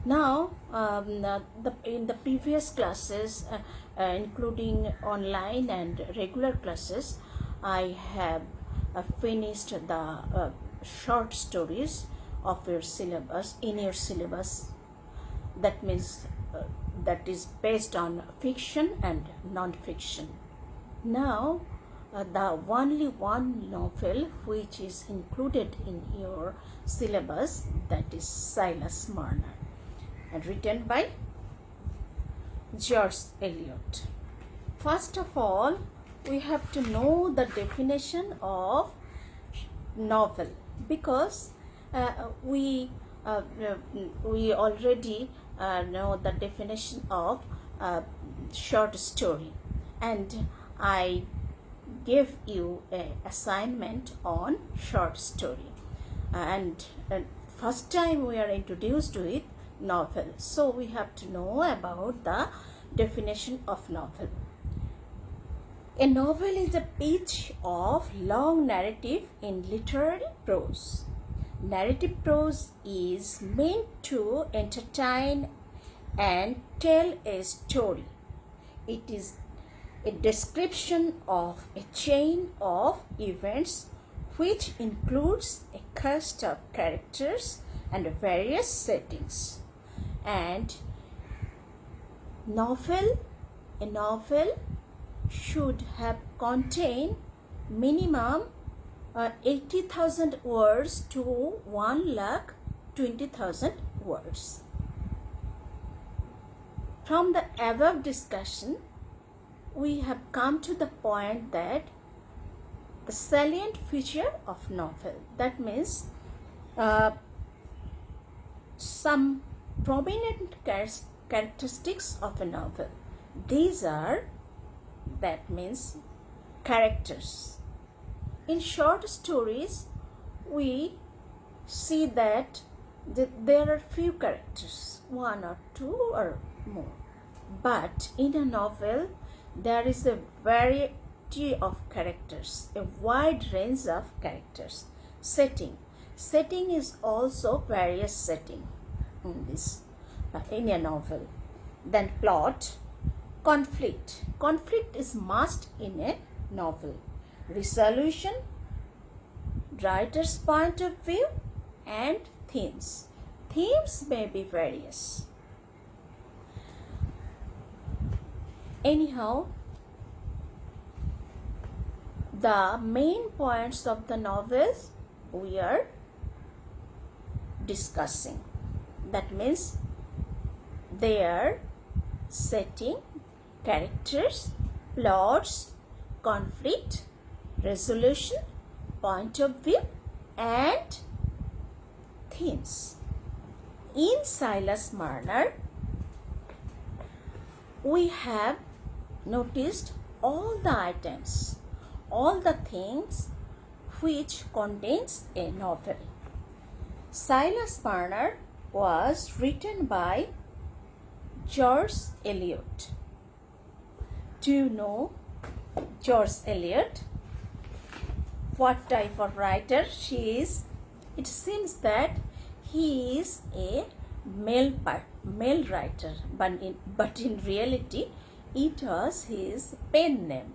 Now, in the previous classes, including online and regular classes, I have finished the short stories of your syllabus in your syllabus. That means that is based on fiction and non-fiction. Now, the only one novel which is included in your syllabus, that is Silas Marner, and written by George Eliot. First of all, we have to know the definition of novel, because we already know the definition of short story, and I give you an assignment on short story, and first time we are introduced with novel, so we have to know about the definition of novel. A novel is a piece of long narrative in literary prose. Narrative prose is meant to entertain and tell a story. It is a description of a chain of events which includes a cast of characters and various settings. And a novel should have contained minimum 80,000 words to 1,20,000 words. From the above discussion, we have come to the point that the salient feature of novel, that means some prominent characteristics of a novel. These are, that means, characters. In short stories, we see that there are few characters, one or two or more. But in a novel, there is a variety of characters, a wide range of characters. Setting is also various setting in this in a novel. Then plot, conflict is must in a novel. Resolution, writer's point of view, and themes may be various. Anyhow, the main points of the novels we are discussing. That means their setting, characters, plots, conflict, resolution, point of view, and themes. In Silas Marner, we have noticed all the items, all the things which contains a novel. Silas Marner was written by George Eliot. Do you know George Eliot? What type of writer she is? It seems that he is a male writer, but in reality it was his pen name.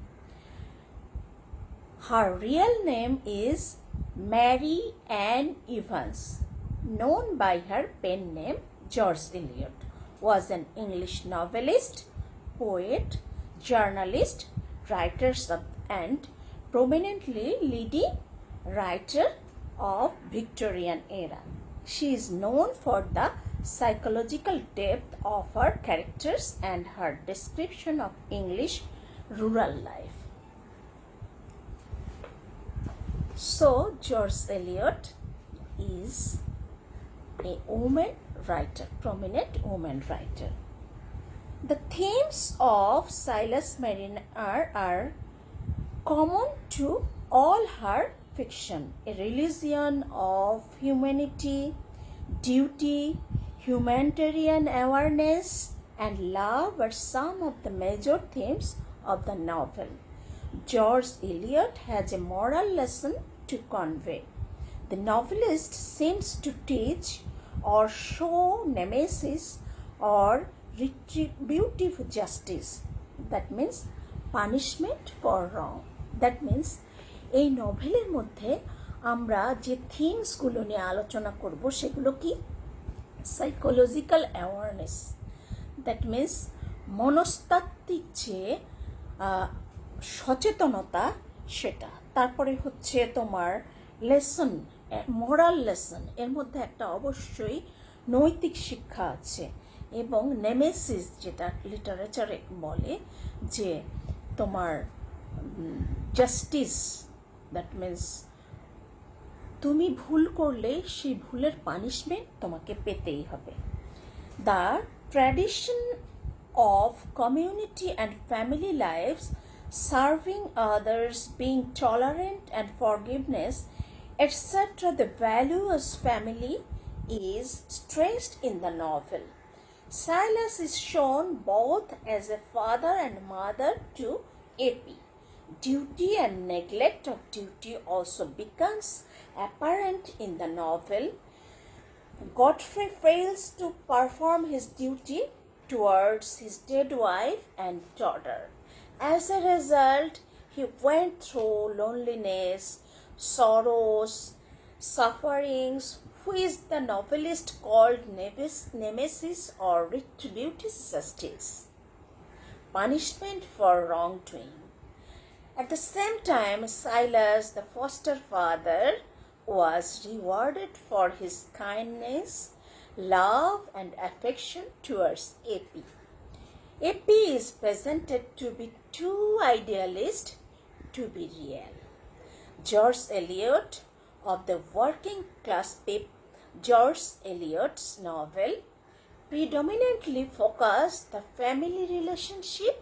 Her real name is Mary Ann Evans, known by her pen name George Eliot, was an English novelist, poet, journalist, writer and prominently leading writer of Victorian era. She is known for the psychological depth of her characters and her description of English rural life. So, George Eliot is a woman writer, prominent woman writer. The themes of Silas Marner are common to all her fiction. A religion of humanity, duty, humanitarian awareness, and love are some of the major themes of the novel. George Eliot has a moral lesson to convey. The novelist seems to teach or show nemesis or retributive justice. That means punishment for wrong. That means এই নভেলের মধ্যে আমরা যে থিমসগুলো নিয়ে আলোচনা করব সেগুলো কি? Psychological awareness, that means মনস্তাত্ত্বিক যে সচেতনতা সেটা। তারপরে হচ্ছে তোমার লেসন, মোরাল লেসন, এর মধ্যে একটা অবশ্যই নৈতিক শিক্ষা আছে। এবং নেমেসিস, যেটা লিটারেচারে বলে যে তোমার জাস্টিস, দ্যাট মিন্স তুমি ভুল করলে সেই ভুলের পানিশমেন্ট তোমাকে পেতেই হবে। The tradition of community and family lives, serving others, being tolerant and forgiveness, etc. The values family is stressed in the novel. Silas is shown both as a father and mother to AP. Duty and neglect of duty also becomes apparent in the novel. Godfrey fails to perform his duty towards his dead wife and daughter. As a result, he went through loneliness, sorrows, sufferings, which the novelist called nemesis or retributive justice, punishment for wrongdoing. At the same time, Silas, the foster father, was rewarded for his kindness, love and affection towards AP. AP is presented to be too idealist to be real. George Eliot of the working class George Eliot's novel predominantly focused the family relationship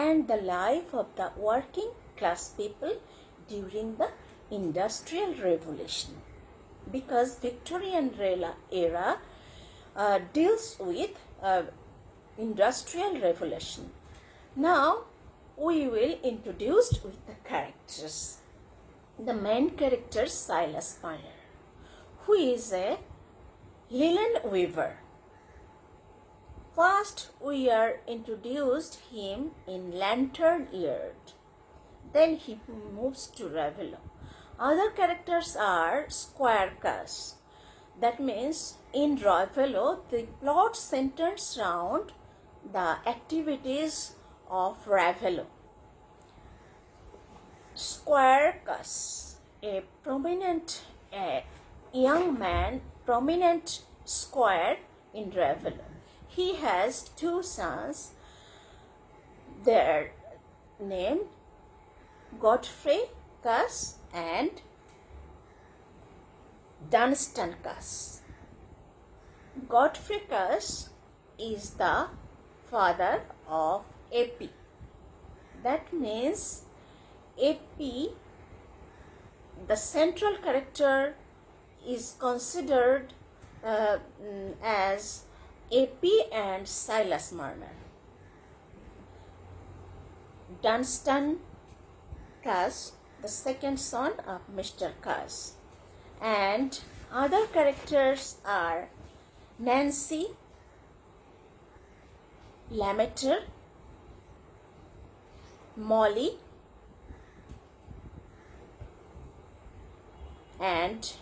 and the life of the working class people during the Industrial Revolution, because Victorian era deals with Industrial Revolution. Now we will introduce with the characters. The main character Silas Marner, who is a linen weaver. First we are introduced him in Lantern Yard, then he moves to Ravello. Other characters are Squire Cass. That means in Ravello, the plot centers around the activities of Ravello. Squire Cass, a prominent young man, prominent squire in Ravello. He has two sons. Their name Godfrey Cass and Dunstan Cass. Godfrey Cass is the father of AP. That means AP, the central character, is considered as AP and Silas Marner. Dunstan Cass, the second son of Mr. Cass. And other characters are Nancy, Lammeter, Molly, and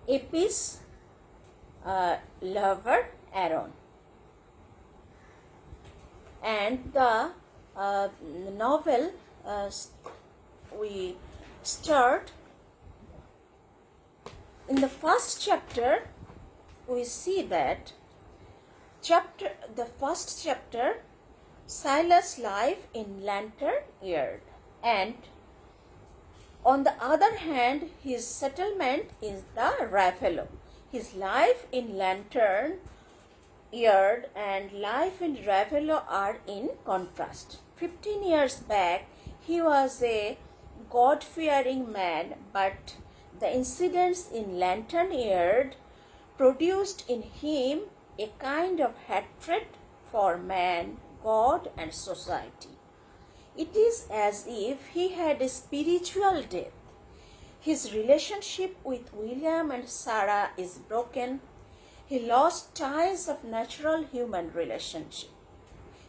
AP's lover Aaron. And the novel we start in the first chapter. We see that the first chapter, Silas' life in Lantern Yard, and on the other hand, his settlement is the Ravello. His life in Lantern Yard and life in Ravello are in contrast. 15 years back, he was a God-fearing man, but the incidents in Lantern Yard produced in him a kind of hatred for man, God and society. It is as if he had a spiritual death. His relationship with William and Sarah is broken. He lost ties of natural human relationship.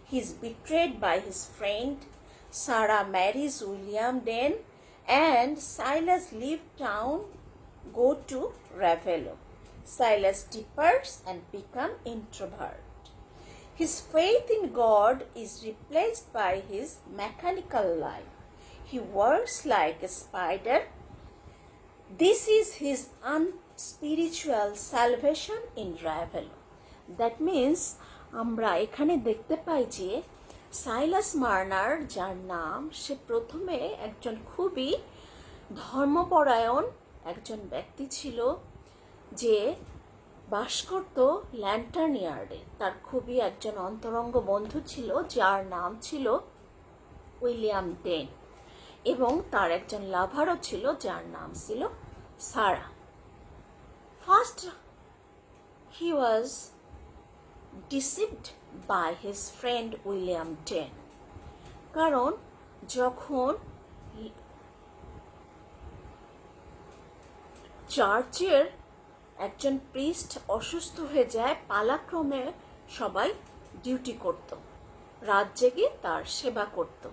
He is betrayed by his friend. Sarah marries William then, and Silas leave town, go to Ravello. Silas departs and become introvert. His faith in God is replaced by his mechanical life. He works like a spider. This is his unspiritual salvation in Ravello. That means আমরা এখানে দেখতে পাই যে সাইলাস মার্নার, যার নাম, সে প্রথমে একজন খুবই ধর্মপরায়ণ একজন ব্যক্তি ছিল, যে বাস করত ল্যান্টার্ন ইয়ার্ডে। তার খুবই একজন অন্তরঙ্গ বন্ধু ছিল যার নাম ছিল উইলিয়াম ডেন, এবং তার একজন লাভারও ছিল যার নাম ছিল Sara. First he was deceived by his friend William Ten, কারণ যখন চার্চের একজন প্রিস্ট অসুস্থ হয়ে যায়, পালাক্রমে সবাই ডিউটি করত, রাত জেগে তার সেবা করত।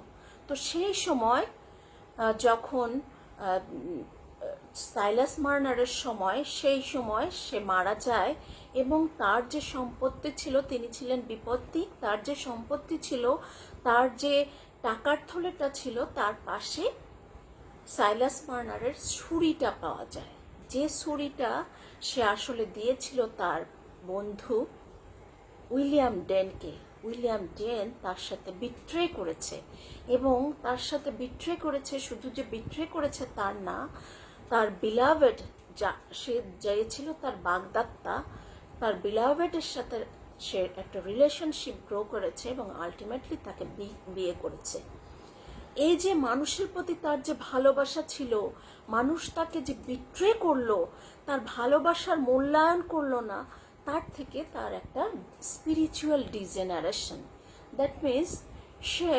তো সেই সময় যখন সাইলাস মার্নারের সময়, সেই সময় সে মারা যায়, এবং তার যে সম্পত্তি ছিল, তিনি ছিলেন বিপত্তিক, তার যে সম্পত্তি ছিল, তার যে টাকার থলেটা ছিল, তার পাশে সাইলাস মার্নারের ছুরিটা পাওয়া যায়, যে ছুরিটা সে আসলে দিয়েছিল তার বন্ধু উইলিয়াম ডেনকে। উইলিয়াম ডেন তার সাথে বিট্রে করেছে, এবং তার সাথে বিট্রে করেছে, শুধু যে বিট্রে করেছে তার না, তার বিলাভেড, যা সে ছিল তার বাগদত্তা, তার বিলাভেডের সাথে সে একটা রিলেশনশিপ গ্রো করেছে এবং আলটিমেটলি তাকে বিয়ে করেছে। এই যে মানুষের প্রতি তার যে ভালোবাসা ছিল, মানুষ তাকে যে বিট্রে করলো, তার ভালোবাসার মূল্যায়ন করলো না, তার থেকে তার একটা স্পিরিচুয়াল ডিজেনারেশন। দ্যাট মিনস সে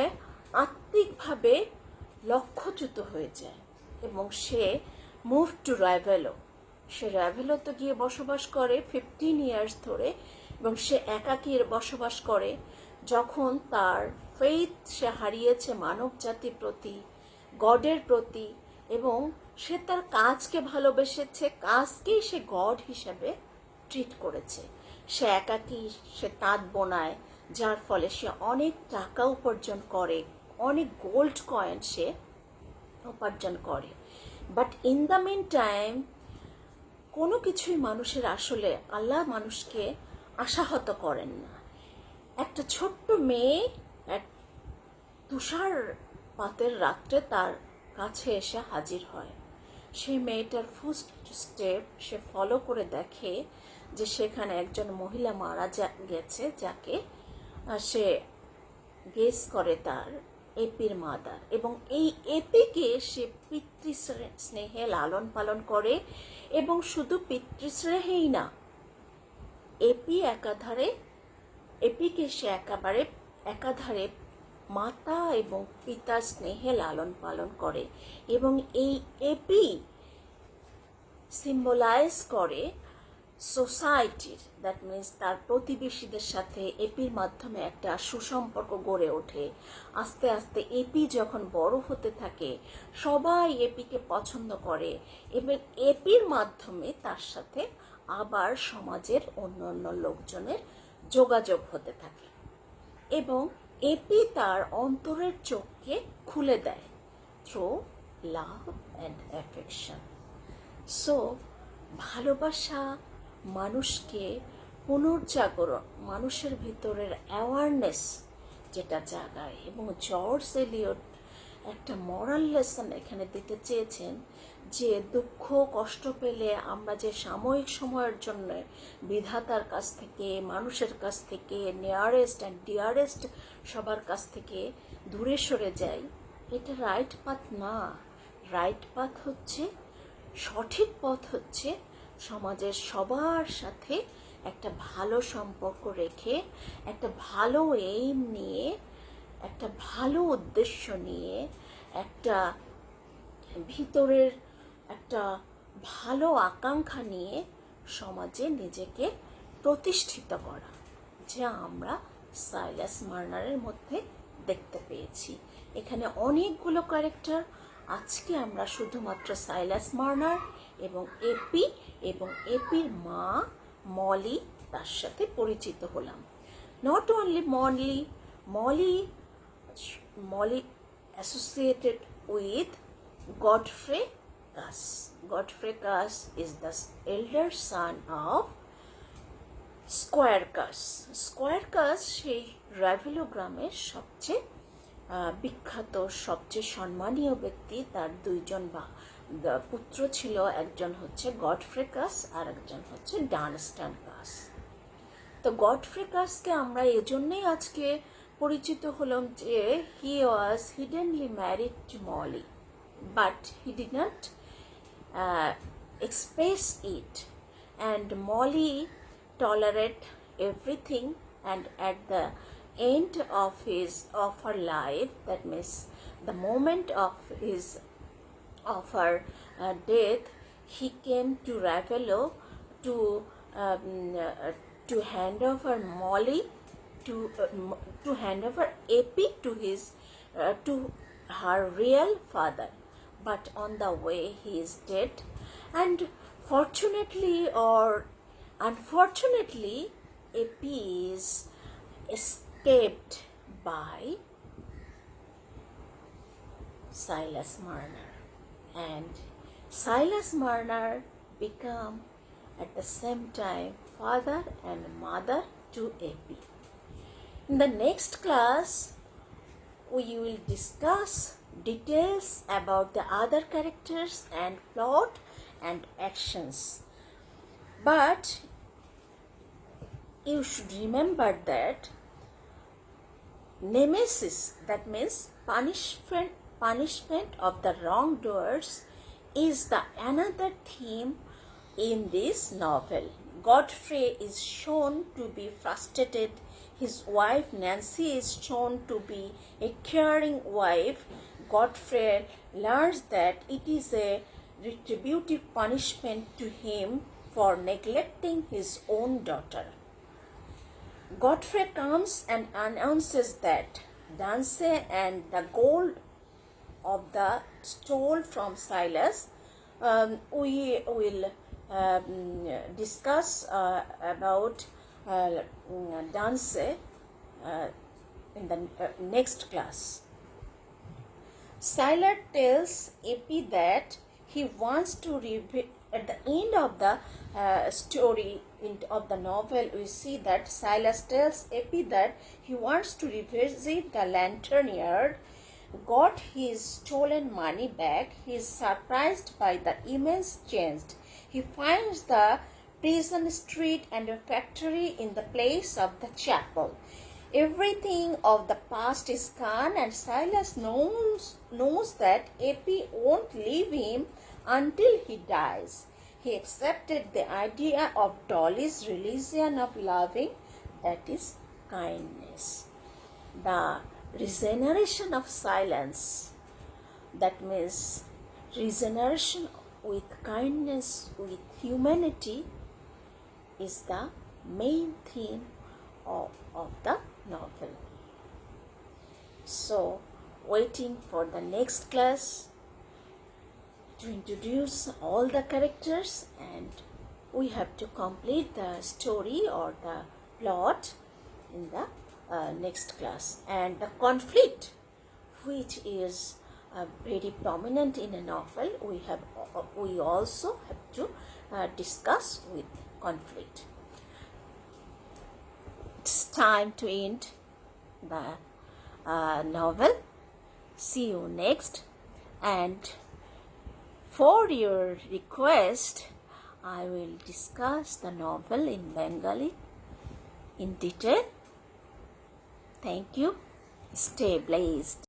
আত্মিকভাবে লক্ষ্যচ্যুত হয়ে যায়, এবং সে মুভ টু রাভেলো। সে রাভেলোতে গিয়ে বসবাস করে 15 ইয়ার্স ধরে, এবং সে একাকী বসবাস করে। যখন তার ফেইথ সে হারিয়েছে মানব জাতির প্রতি, গডের প্রতি, এবং সে তার কাজকে ভালোবেসেছে, কাজকেই সে গড হিসাবে ট্রিট করেছে। সে একাকী, সে তাঁত বোনায়, যার ফলে সে অনেক টাকা উপার্জন করে, অনেক গোল্ড কয়েন সে উপার্জন করে। But in the meantime কোনো কিছুই মানুষের আসলে, আল্লাহ মানুষকে আশাহত করেন না। একটা ছোট্ট মেয়ে এক তুষারপাতের রাত্রে তার কাছে এসে হাজির হয়। সেই মেয়েটার ফার্স্ট স্টেপ সে ফলো করে দেখে যে সেখানে একজন মহিলা মারা গেছে, যাকে সে গেস করে তার এপির মাদার, এবং এই এপিকে সে পিতৃস্নেহে লালন পালন করে, এবং শুধু পিতৃস্নেহেই না, এপিকে সে একাধারে মাতা এবং পিতার স্নেহে লালন পালন করে, এবং এই এপি সিম্বলাইজ করে সোসাইটির, দ্যাট মিনস তার প্রতিবেশীদের সাথে এপির মাধ্যমে একটা সুসম্পর্ক গড়ে ওঠে। আস্তে আস্তে এপি যখন বড় হতে থাকে, সবাই এপিকে পছন্দ করে, এবং এপির মাধ্যমে তার সাথে আবার সমাজের অন্য লোকজনের যোগাযোগ হতে থাকে, এবং এপি তার অন্তরের চোখকে খুলে দেয় through love and affection. So ভালোবাসা মানুষকে পুনর্জাগরণ, মানুষের ভিতরের অ্যাওয়ারনেস যেটা জাগায়, এবং জর্জ এলিয়ট একটা মরাল লেসন এখানে দিতে চেয়েছেন, যে দুঃখ কষ্ট পেলে আমরা যে সাময়িক সময়ের জন্য বিধাতার কাছ থেকে, মানুষের কাছ থেকে, নিয়ারেস্ট অ্যান্ড ডিয়ারেস্ট সবার কাছ থেকে দূরে সরে যাই, এটা রাইট পাথ না। রাইট পাথ হচ্ছে, সঠিক পথ হচ্ছে সমাজের সবার সাথে একটা ভালো সম্পর্ক রেখে, একটা ভালো এইম নিয়ে, একটা ভালো উদ্দেশ্য নিয়ে, একটা ভিতরের একটা ভালো আকাঙ্ক্ষা নিয়ে সমাজে নিজেকে প্রতিষ্ঠিত করা, যা আমরা সাইলাস মার্নারের মধ্যে দেখতে পেয়েছি। এখানে অনেকগুলো ক্যারেক্টার, আজকে আমরা শুধুমাত্র সাইলাস মার্নার এবং এপি এবং এপির মা মলি তার সাথে পরিচিত হলাম। Not only Molly associated with Godfrey Cass. Godfrey Cass is the elder son of square কাস সেই রাভেলো গ্রামের সবচেয়ে বিখ্যাত, সবচেয়ে সম্মানীয় ব্যক্তি। তার দুইজন পুত্র ছিল, একজন হচ্ছে গডফ্রে কাস আর একজন হচ্ছে ডানস্টান কাস। তো গডফ্রে কাসকে আমরা এজন্যই আজকে পরিচিত হলাম যে he was hiddenly married to Molly, but he did not express it, and Molly tolerate everything, and at the end of her life, that means the moment of her death, he came to Ravello to hand over Molly to hand over Epi to her real father. But on the way he is dead, and fortunately or unfortunately Epi is escaped by Silas Marner, and Silas Marner become at the same time father and mother to Epi. In the next class we will discuss details about the other characters and plot and actions, but you should remember that nemesis, that means punishment of the wrongdoers, is the another theme in this novel. Godfrey is shown to be frustrated. His wife Nancy is shown to be a caring wife. Godfrey learns that it is a retributive punishment to him for neglecting his own daughter. Godfrey comes and announces that Dance and the gold of the stole from Silas. We will discuss about Dance in the next class. Silas tells Epi that he wants to at the end of the story of the novel, we see that Silas tells Epi that he wants to revisit the lantern yard, got his stolen money back. He is surprised by the immense change. He finds the prison street and a factory in the place of the chapel. Everything of the past is gone, and Silas knows that Epi won't leave him until he dies. He accepted the idea of Dolly's religion of loving, that is kindness. The regeneration of silence, that means regeneration with kindness, with humanity, is the main theme of the novel. So, waiting for the next class to introduce all the characters, and we have to complete the story or the plot in the next class. And the conflict, which is very prominent in a novel, we also have to discuss with conflict. It's time to end the novel. See you next, and for your request, I will discuss the novel in Bengali in detail. Thank you. Stay blessed.